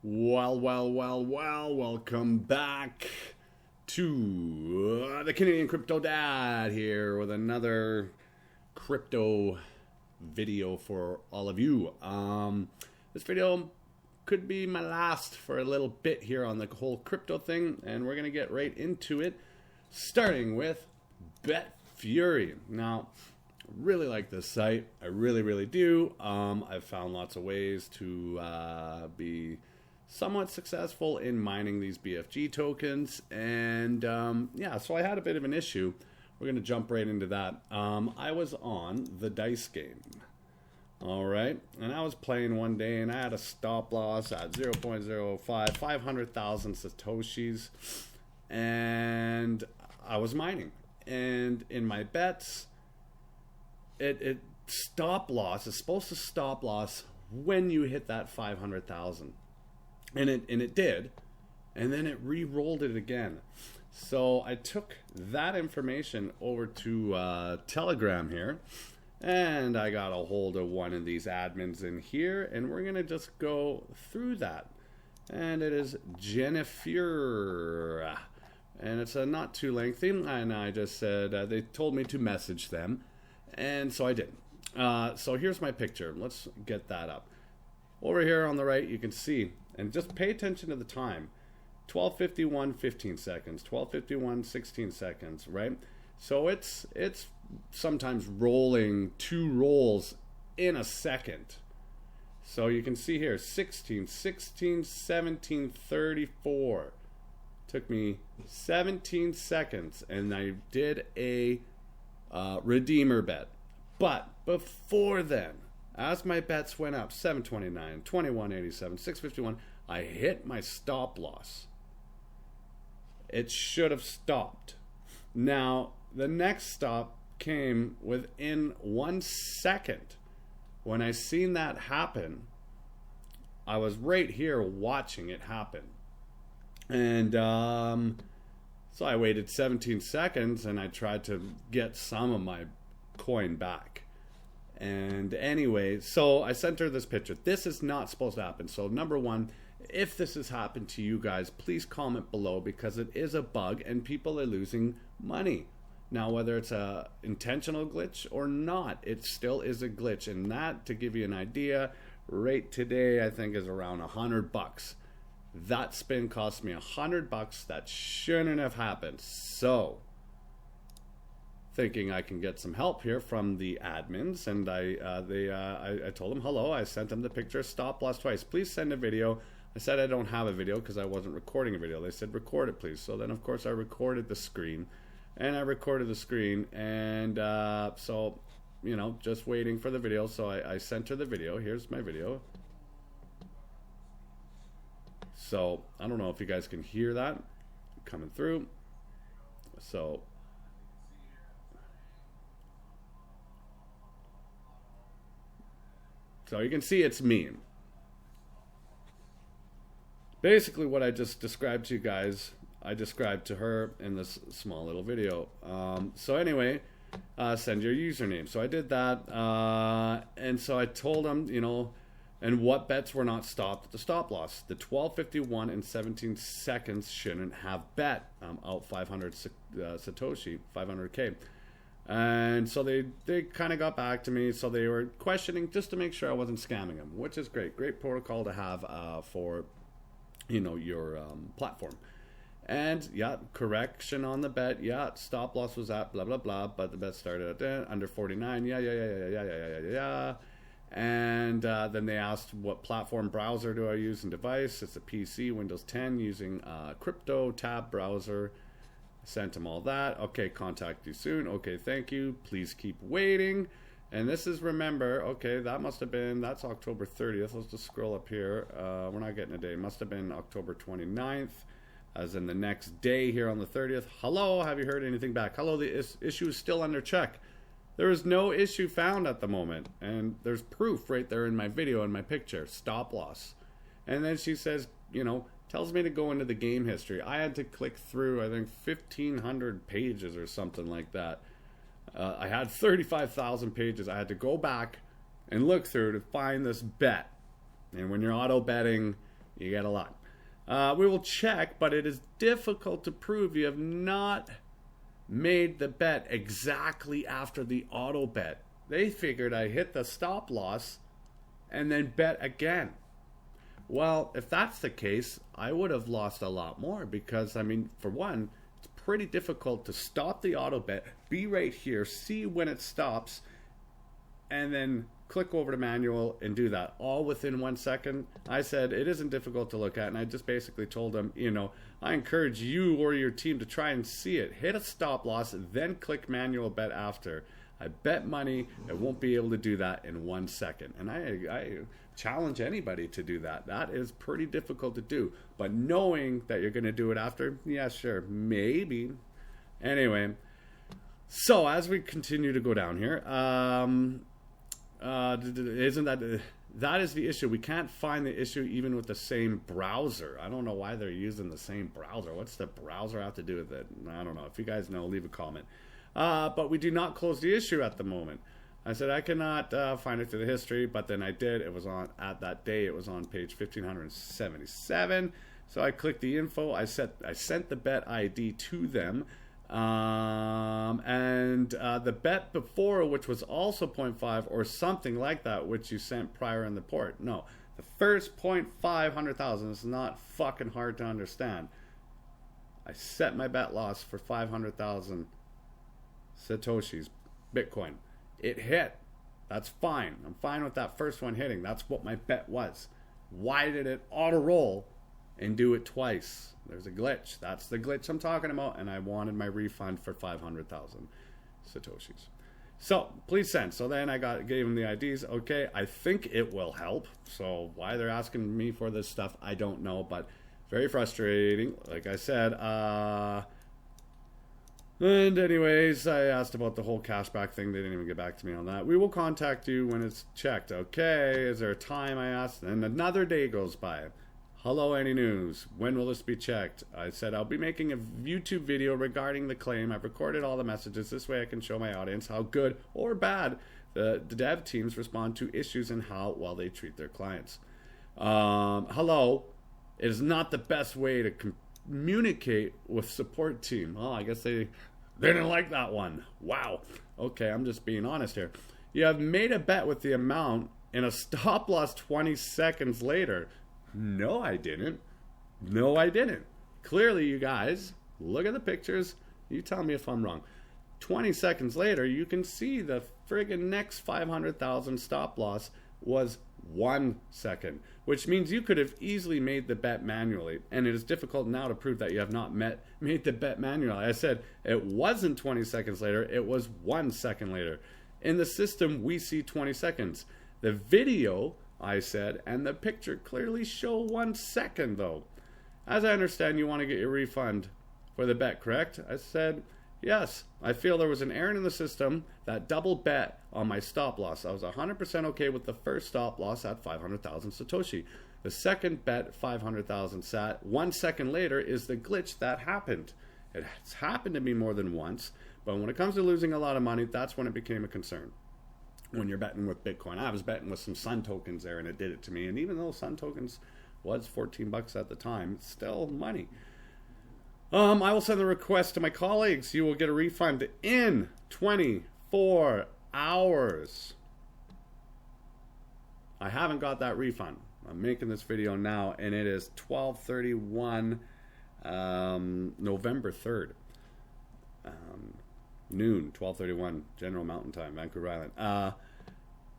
Welcome back to the Canadian Crypto Dad here with another crypto video for all of you. This video could be my last for a little bit here on the whole crypto thing, and we're going to get right into it, starting with Betfury. Now, really like this site. I really do. I've found lots of ways to be somewhat successful in mining these BFG tokens, and yeah, so I had a bit of an issue. We're going to jump right into that. I was on the dice game, all right, and I was playing one day, and I had a stop loss at 0.05, 500,000 satoshis, and I was mining, and in my bets, it stop loss is supposed to stop loss when you hit that 500,000. And it did, and then it re-rolled it again. So I took that information over to Telegram here, and I got a hold of one of these admins in here, and we're gonna just go through that. And it is Jennifer, and it's not too lengthy. And I just said they told me to message them, and so I did. So here's my picture. Let's get that up. Over here on the right, you can see. And just pay attention to the time. 12:51, 15 seconds. 12:51, 16 seconds, right? So it's sometimes rolling 2 rolls in a second. So you can see here, 16, 17, 34. Took me 17 seconds, and I did a redeemer bet. But before then, as my bets went up, 729, 2187, 651, I hit my stop loss. It should have stopped. Now, the next stop came within 1 second. When I seen that happen, I was right here watching it happen. And so I waited 17 seconds, and I tried to get some of my coin back. And anyway, so I sent her this picture. This is not supposed to happen. So number one, if this has happened to you guys, please comment below, because it is a bug and people are losing money. Now, whether it's a intentional glitch or not, it still is a glitch. And that, to give you an idea, right today I think is around $100. That spin cost me $100. That shouldn't have happened. So thinking I can get some help here from the admins, and I told them hello. I sent them the picture, stop loss twice. Please send a video. I said I don't have a video because I wasn't recording a video. They said record it, please. So then, of course, I recorded the screen, and so, you know, just waiting for the video. So I sent her the video. Here's my video. So I don't know if you guys can hear that coming through. So you can see it's me. Basically what I just described to you guys, I described to her in this small little video. So anyway, send your username. So I did that, and so I told them, you know, and what bets were not stopped at the stop loss. The 12:51 and 17 seconds shouldn't have bet out 500 Satoshi, 500K. And so they kind of got back to me. So they were questioning just to make sure I wasn't scamming them, which is great protocol to have for, you know, your platform. And yeah, correction on the bet. Yeah, stop loss was at blah blah blah, but the bet started at under 49. Yeah. And then they asked what platform browser do I use and device. It's a PC, Windows 10, using crypto tab browser. Sent them all that. Okay, contact you soon. Okay, thank you. Please keep waiting. And this is, remember, okay, that must have been, that's October 30th. Let's just scroll up here. We're not getting a day. It must have been October 29th, as in the next day here on the 30th. Hello, have you heard anything back? Hello, the issue is still under check. There is no issue found at the moment. And there's proof right there in my video and my picture. Stop loss. And then she says, you know, tells me to go into the game history. I had to click through, I think, 1,500 pages or something like that. I had 35,000 pages. I had to go back and look through to find this bet. And when you're auto betting, you get a lot. We will check, but it is difficult to prove you have not made the bet exactly after the auto bet. They figured I hit the stop loss and then bet again. Well, if that's the case, I would have lost a lot more because, I mean, for one, it's pretty difficult to stop the auto bet, be right here, see when it stops, and then click over to manual and do that all within 1 second. I said it isn't difficult to look at, and I just basically told them, you know, I encourage you or your team to try and see it. Hit a stop loss, then click manual bet after. I bet money I won't be able to do that in 1 second. And I challenge anybody to do that. That is pretty difficult to do. But knowing that you're going to do it after, yeah, sure, maybe. Anyway, so as we continue to go down here, isn't that is the issue. We can't find the issue even with the same browser. I don't know why they're using the same browser. What's the browser have to do with it? I don't know. If you guys know, leave a comment. But we do not close the issue at the moment. I said I cannot find it through the history, but then I did. It was on, at that day, it was on page 1577. So I clicked the info. I sent the bet ID to them. And the bet before, which was also 0.5 or something like that, which you sent prior in the port. No, the first 0.5 is not fucking hard to understand. I set my bet loss for 500,000 Satoshis, Bitcoin. It hit. That's fine. I'm fine with that first one hitting. That's what my bet was. Why did it auto roll and do it twice? There's a glitch. That's the glitch I'm talking about, and I wanted my refund for 500,000 Satoshis. So please send. So then I gave them the IDs. Okay, I think it will help. So why they're asking me for this stuff, I don't know, but very frustrating. Like I said, and anyways, I asked about the whole cashback thing. They didn't even get back to me on that. We will contact you when it's checked. Okay, is there a time? I asked. And another day goes by. Hello, any news? When will this be checked? I said I'll be making a YouTube video regarding the claim. I've recorded all the messages. This way I can show my audience how good or bad the dev teams respond to issues and how well they treat their clients. Hello. It is not the best way to communicate with support team. Oh, I guess they didn't like that one. Wow. Okay, I'm just being honest here. You have made a bet with the amount and a stop loss 20 seconds later. No, I didn't. No, I didn't. Clearly, you guys, look at the pictures. You tell me if I'm wrong. 20 seconds later, you can see the friggin' next 500,000 stop loss was 1 second, which means you could have easily made the bet manually, and it is difficult now to prove that you have not made the bet manually. I said it wasn't 20 seconds later, it was 1 second later. In the system, we see 20 seconds. The video, I said, and the picture clearly show 1 second though. As I understand, you want to get your refund for the bet, correct? I said, yes. I feel there was an error in the system that double bet on my stop loss. I was 100% okay with the first stop loss at 500,000 Satoshi. The second bet, 500,000 sat. 1 second later is the glitch that happened. It's happened to me more than once, but when it comes to losing a lot of money, that's when it became a concern. When you're betting with Bitcoin. I was betting with some Sun tokens there, and it did it to me. And even though Sun tokens was 14 bucks at the time, it's still money. I will send the request to my colleagues. You will get a refund in 24 hours. I haven't got that refund. I'm making this video now, and it is 12:31, November 3rd. Noon, 12:31, General Mountain Time, Vancouver Island.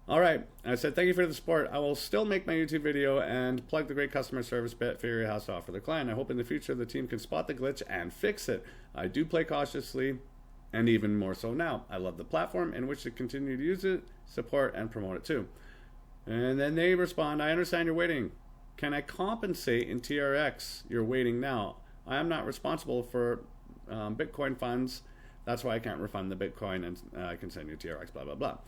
All right, I said thank you for the support. I will still make my YouTube video and plug the great customer service Betfury has to offer the client. I hope in the future the team can spot the glitch and fix it. I do play cautiously, and even more so now. I love the platform and wish to continue to use it, support, and promote it too. And then they respond, I understand you're waiting. Can I compensate in TRX? You're waiting now. I am not responsible for Bitcoin funds. That's why I can't refund the Bitcoin, and I can send you TRX, blah, blah, blah.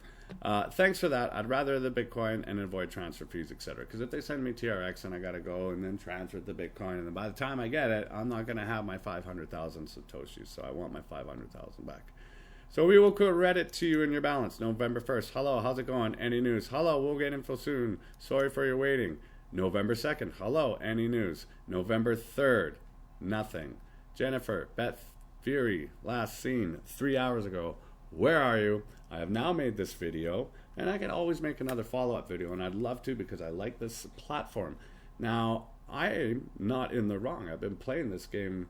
Thanks for that. I'd rather the Bitcoin and avoid transfer fees, etc. Because if they send me TRX and I got to go and then transfer the Bitcoin, and then by the time I get it, I'm not going to have my 500,000 Satoshis. So I want my 500,000 back. So we will credit to you in your balance November 1st. Hello, how's it going? Any news? Hello, we'll get info soon. Sorry for your waiting. November 2nd, hello, any news? November 3rd, nothing. Jennifer, Betfury, last seen 3 hours ago. Where are you? I have now made this video, and I can always make another follow-up video, and I'd love to because I like this platform. Now, I'm not in the wrong. I've been playing this game,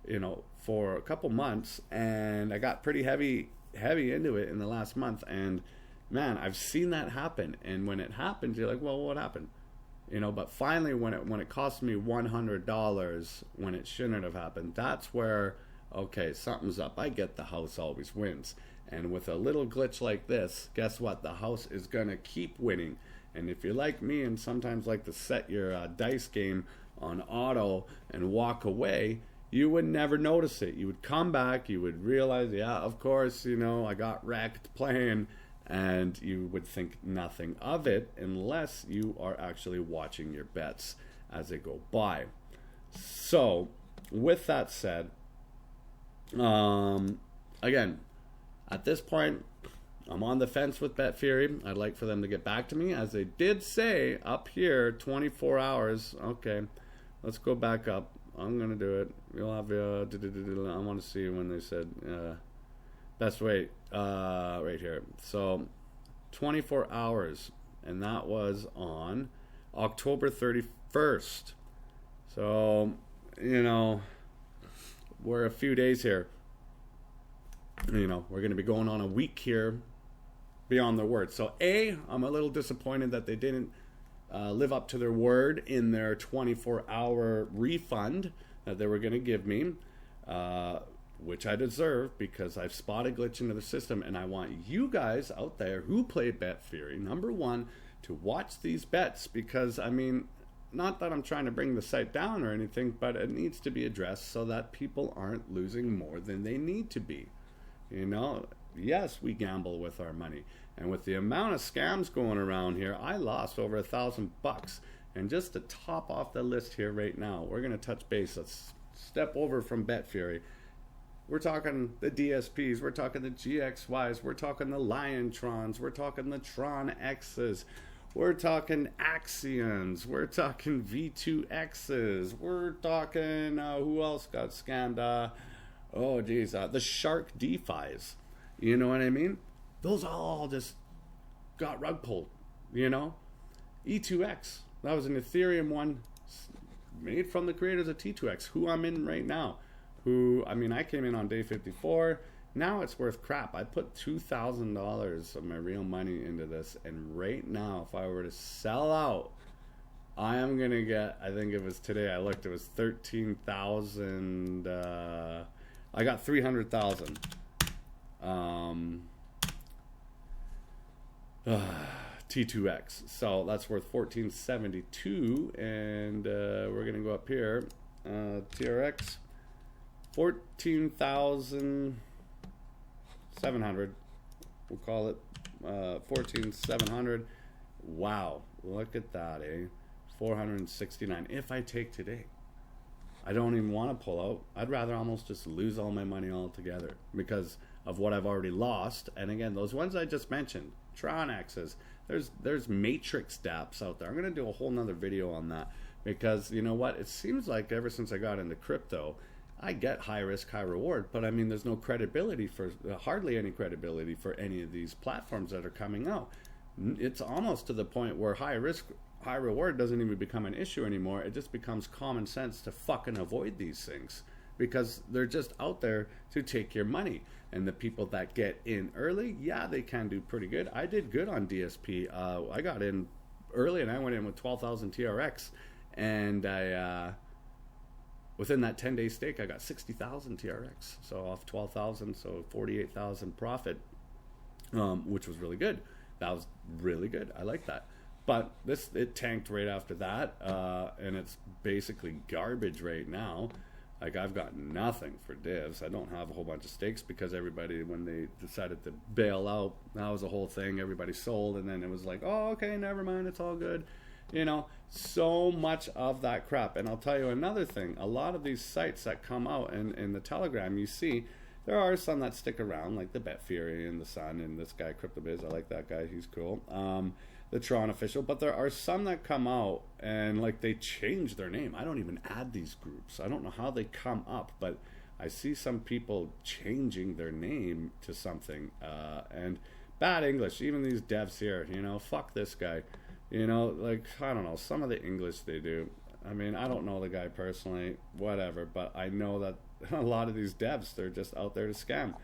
you know, for a couple months, and I got pretty heavy into it in the last month, and man, I've seen that happen. And when it happens, you're like, well, what happened? You know, but finally when it cost me $100 when it shouldn't have happened, that's where, okay, something's up. I get the house always wins. And with a little glitch like this, guess what? The house is going to keep winning. And if you're like me and sometimes like to set your dice game on auto and walk away, you would never notice it. You would come back, you would realize, yeah, of course, you know, I got wrecked playing, and you would think nothing of it unless you are actually watching your bets as they go by. So, with that said, again, at this point, I'm on the fence with Betfury. I'd like for them to get back to me, as they did say up here, 24 hours. Okay, let's go back up. I'm going to do it. You'll have, I want to see when they said, best wait, right here. So, 24 hours, and that was on October 31st. So, you know, we're a few days here. You know, we're going to be going on a week here beyond their word. So, I'm a little disappointed that they didn't live up to their word in their 24-hour refund that they were going to give me, which I deserve because I've spotted glitch into the system, and I want you guys out there who play Betfury, number one, to watch these bets, because, I mean, not that I'm trying to bring the site down or anything, but it needs to be addressed so that people aren't losing more than they need to be. You know, yes, we gamble with our money. And with the amount of scams going around here, I lost over $1,000. And just to top off the list here right now, we're going to touch base. Let's step over from Betfury. We're talking the DSPs, we're talking the GXYs, we're talking the TROns, we're talking the TROn X's, we're talking Axions, we're talking V2X's, we're talking, who else got scammed? Oh, geez, the Shark DeFis. You know what I mean? Those all just got rug pulled, you know? E2X, that was an Ethereum one made from the creators of T2X, who I'm in right now. Who, I mean, I came in on day 54. Now it's worth crap. I put $2,000 of my real money into this, and right now, if I were to sell out, I am going to get, I think it was today, I looked, it was 13,000, I got 300,000. T2X, so that's worth 1472, and we're gonna go up here, TRX, 14,700, we'll call it 14,700. Wow, look at that, 469. If I take today, I don't even want to pull out. I'd rather almost just lose all my money altogether because of what I've already lost. And again, those ones I just mentioned, TROn X's, there's matrix dApps out there. I'm going to do a whole nother video on that because, you know what, it seems like ever since I got into crypto, I get high risk, high reward, but I mean, there's no credibility for, hardly any credibility for any of these platforms that are coming out. It's almost to the point where high risk, high reward doesn't even become an issue anymore. It just becomes common sense to fucking avoid these things because they're just out there to take your money. And the people that get in early, yeah, they can do pretty good. I did good on DSP. I got in early and I went in with 12,000 TRX, and I within that 10-day stake I got 60,000 TRX. So off 12,000, so 48,000 profit, which was really good. That was really good. I like that. But it tanked right after that, and it's basically garbage right now. Like, I've got nothing for divs. I don't have a whole bunch of stakes because everybody, when they decided to bail out, that was the whole thing. Everybody sold, and then it was like, oh, okay, never mind, it's all good. You know, so much of that crap. And I'll tell you another thing. A lot of these sites that come out in the Telegram, you see, there are some that stick around, like the Betfury and the Sun and this guy, CryptoBiz. I like that guy. He's cool. the TROn official, but there are some that come out and like they change their name. I don't even add these groups. I don't know how they come up, but I see some people changing their name to something, and bad English. Even these devs here, you know, fuck this guy. You know, like, I don't know, some of the English they do. I mean, I don't know the guy personally, whatever, but I know that a lot of these devs, they're just out there to scam.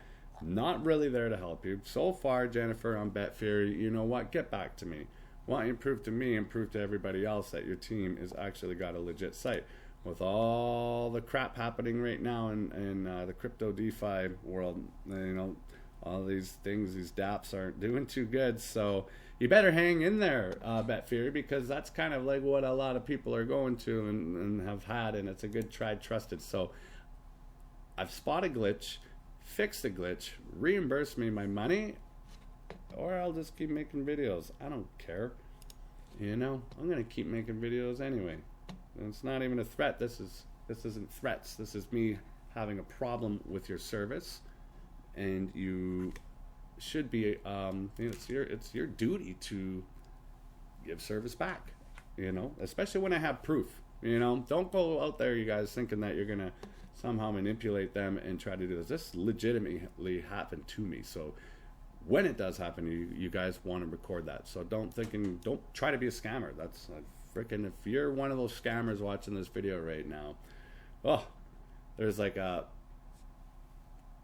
Not really there to help you. So far, Jennifer on Betfury, you know what? Get back to me. Why don't you prove to me and prove to everybody else that your team has actually got a legit site? With all the crap happening right now in the crypto DeFi world, you know, all these things, these dApps aren't doing too good. So you better hang in there, Betfury, because that's kind of like what a lot of people are going to and have had, and it's a good tried, trusted. So I've spotted a glitch, fixed the glitch, reimburse me my money, or I'll just keep making videos. I don't care. You know, I'm gonna keep making videos anyway. And it's not even a threat. This isn't threats. This is me having a problem with your service, and you should be. You know, it's your duty to give service back. You know, especially when I have proof. You know, don't go out there, you guys, thinking that you're gonna somehow manipulate them and try to do this. This legitimately happened to me. So when it does happen, you guys want to record that. So don't try to be a scammer. That's freaking, if you're one of those scammers watching this video right now, oh, there's like a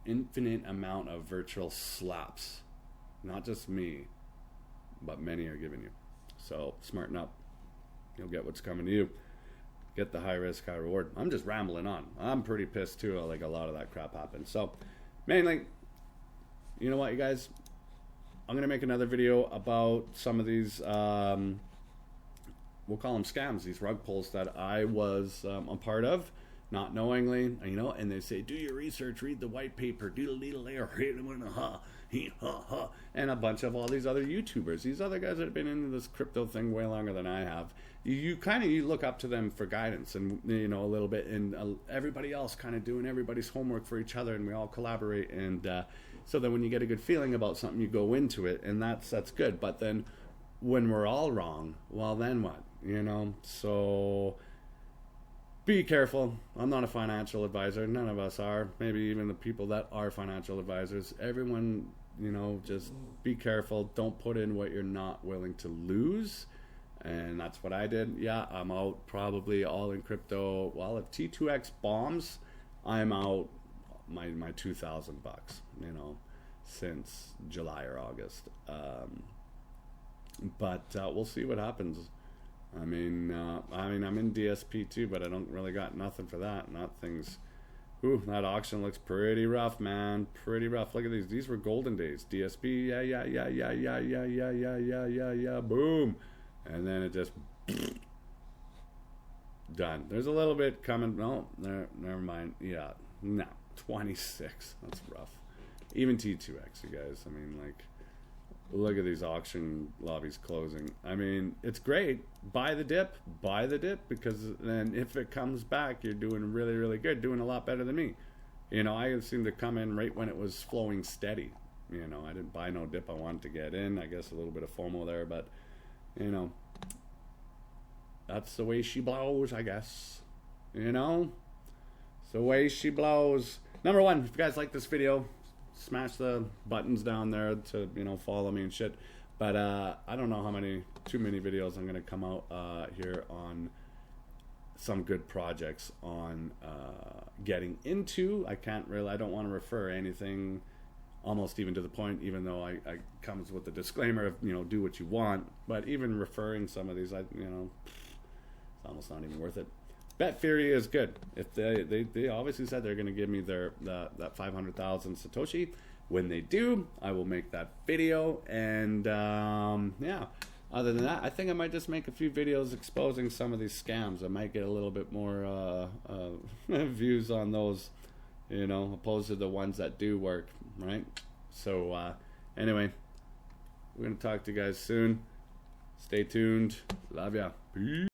infinite amount of virtual slaps. Not just me, but many are giving you. So smarten up. You'll get what's coming to you. Get the high risk, high reward. I'm just rambling on. I'm pretty pissed too. Like a lot of that crap happened. So mainly, you know what, you guys, I'm gonna make another video about some of these we'll call them scams, these rug pulls that I was a part of, not knowingly, you know, and they say, do your research, read the white paper, and a bunch of all these other YouTubers, these other guys that have been into this crypto thing way longer than I have. You look up to them for guidance, and you know, a little bit, and everybody else kind of doing everybody's homework for each other, and we all collaborate, and so then when you get a good feeling about something, you go into it, and that's good. But then when we're all wrong, well, then what? You know, so be careful. I'm not a financial advisor. None of us are. Maybe even the people that are financial advisors. Everyone, you know, just be careful. Don't put in what you're not willing to lose. And that's what I did. Yeah, I'm out probably all in crypto. Well, if T2X bombs, I'm out my $2,000, you know, since July or August. But we'll see what happens. I mean, I'm in DSP too, but I don't really got nothing for that. Nothing's. Ooh, that auction looks pretty rough, man. Pretty rough. Look at these. These were golden days. DSP, yeah. Boom, and then it just done. There's a little bit coming. No, never mind. Yeah, no, 26. That's rough. Even T2X, you guys. I mean, like, look at these auction lobbies closing. I mean, it's great. Buy the dip, because then if it comes back, you're doing really, really good, doing a lot better than me. You know, I seemed to come in right when it was flowing steady. You know, I didn't buy no dip. I wanted to get in. I guess a little bit of FOMO there, but, you know, that's the way she blows, I guess. You know, it's the way she blows. Number one, if you guys like this video, smash the buttons down there to, you know, follow me and shit. But I don't know too many videos I'm gonna come out here on some good projects on getting into. I don't want to refer anything almost even to the point, even though I comes with the disclaimer of, you know, do what you want. But even referring some of these, you know, it's almost not even worth it. Betfury is good. If they obviously said they're going to give me that 500,000 Satoshi. When they do, I will make that video. And yeah, other than that, I think I might just make a few videos exposing some of these scams. I might get a little bit more views on those, you know, opposed to the ones that do work, right? So anyway, we're going to talk to you guys soon. Stay tuned. Love ya. Peace.